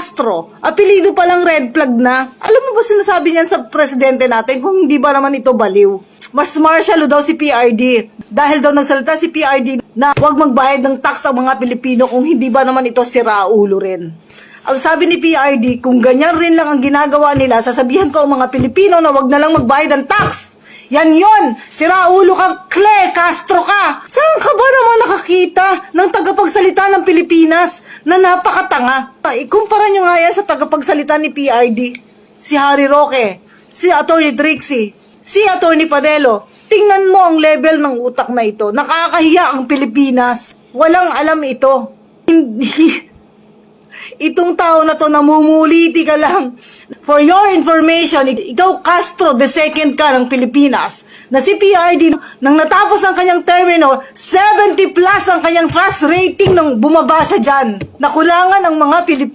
Castro. Apelido pa lang red flag na. Alam mo ba sinasabi niyan sa presidente natin kung hindi ba naman ito baliw? Mas martial daw si PRD. Dahil daw nagsalita si PRD na huwag magbayad ng tax ang mga Pilipino kung hindi ba naman ito siraulo rin. Ang sabi ni PRD, kung ganyan rin lang ang ginagawa nila, sasabihan ko ang mga Pilipino na wag na lang magbayad ng tax. Yan yon, siraulo kang Castro ka. Saan ka ba naman nakakita ng tagapagsalita ng Pilipinas na napakatanga? Ikumpara nyo nga yan sa tagapagsalita ni PRD. Si Harry Roque, si Atty. Trixie, si Atty. Padelo. Tingnan mo ang level ng utak na ito. Nakakahiya ang Pilipinas. Walang alam ito. Hindi. Itong tao na to, namumuliti ka lang. For your information, ikaw Castro, the second ka ng Pilipinas, na si PRD, nang natapos ang kanyang termino, 70 plus ang kanyang trust rating nung bumaba siya dyan. Nakulangan ang mga Pilipino.